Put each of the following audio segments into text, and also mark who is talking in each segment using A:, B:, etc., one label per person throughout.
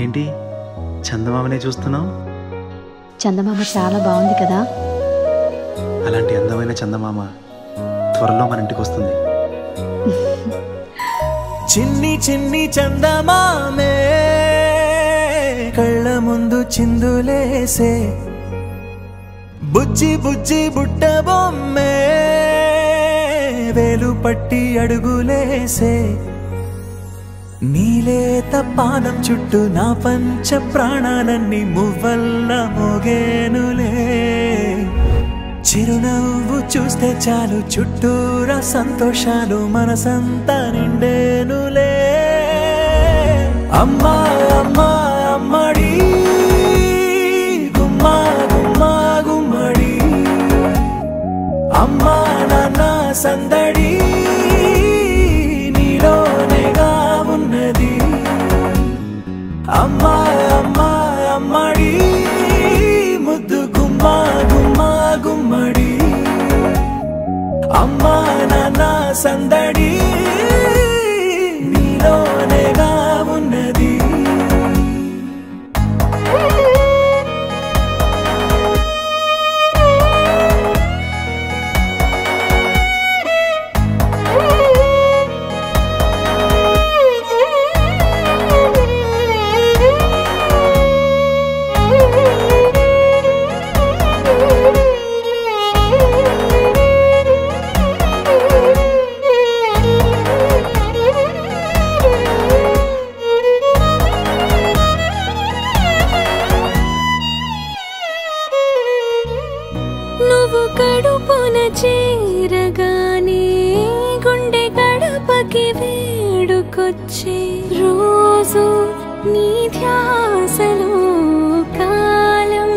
A: ఏంటి చందమామనే చూస్తున్నావు?
B: చందమామ చాలా బాగుంది కదా.
A: అలాంటి అందమైన చందమామ త్వరలో మన ఇంటికి వస్తుంది.
C: చిన్ని చిన్ని చందమామే కళ్ళ ముందు చిందులేసే, బుజ్జి బుజ్జి బుట్ట బొమ్మే వేలు పట్టి అడుగులేసే, నీలేత పానం చుట్టూ నా పంచ ప్రాణాలన్నీ మువ్వల్ల మోగేనులే. చిరునవ్వు చూస్తే చాలు చుట్టూరా సంతోషాలు మనసంతా నిండేనులే. అమ్మా అమ్మా అమ్మడి గుమ్మా గుమ్మా గుమ్మడి, అమ్మా నాన్న సందడి నీలోనేగా ఉన్నది. అమ్మా అమ్మా అమ్మడి ముద్దు గుమ్మా గుమ్మా గుమ్మడి, అమ్మా నాన్న సందడి నీలోనేగా ఉన్నది.
D: నువ్వు కడుపున చేరగానే గుండె గడపకి వేడుకొచ్చే, రోజు నీ ధ్యాసలో కాలం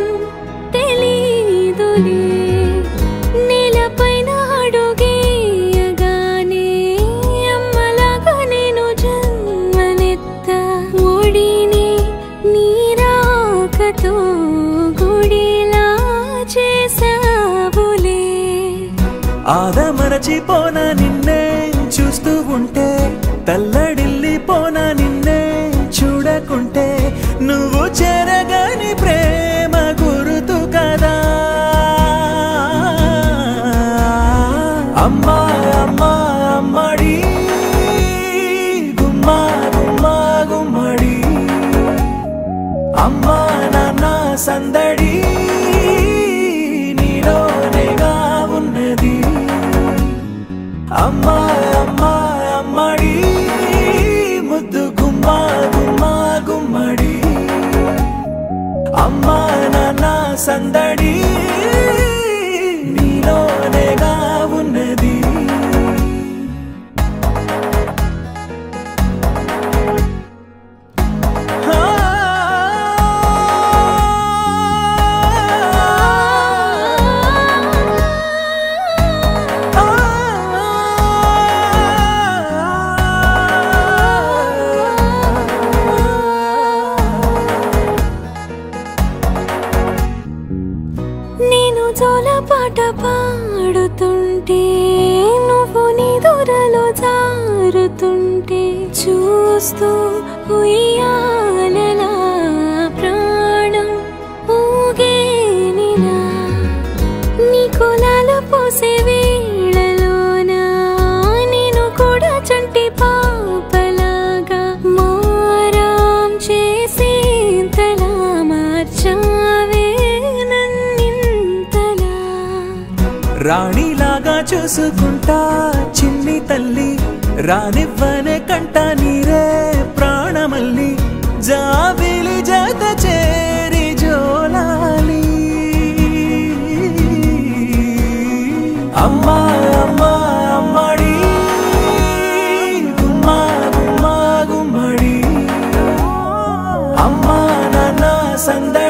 D: తెలీదులే. నేలపైన అడుగేయగానే అమ్మలాగా నేను జన్మనెత్త, ఒడిని నీ రాకతో గుడిలా చేసావులే.
C: ఆదమరచిపోనా నిన్నే చూస్తూ ఉంటే, తల్లడిల్లిపోనా నిన్నే చూడకుంటే, నువ్వు చెరగని ప్రేమ గురుతు కదా. అమ్మా అమ్మా అమ్మడి గుమ్మా గుమ్మా గుమ్మడి, అమ్మా నాన్న సందడి నీలోనేగా ఉన్నది. అమ్మా అమ్మా అమ్మడి ముద్దు గుమ్మా గుమ్మా గుమ్మడి, అమ్మా నాన్న సందడి నీలోనేగా ఉన్నది.
D: నేను జోలపాట పాడుతుంటే, నువ్వు నీ దూరలో జారుతుంటే, చూస్తూ ఉయ్యాలలా ప్రాణం ఊగేనిలా. నీ కులాలు పోసే వేళలోనా నేను కూడా చంటి పాపలాగా మారాం చేసేంతలా మార్చావే.
C: రాణిలాగా చూసుకుంటా చిన్ని తల్లి, రానివ్వనే కంట నీరే ప్రాణమల్లి, జాబిలి జత చేరి జోలాలి. అమ్మా అమ్మా అమ్మడి గుమ్మా గుమ్మా గుమ్మడి, అమ్మా నాన్న సందడి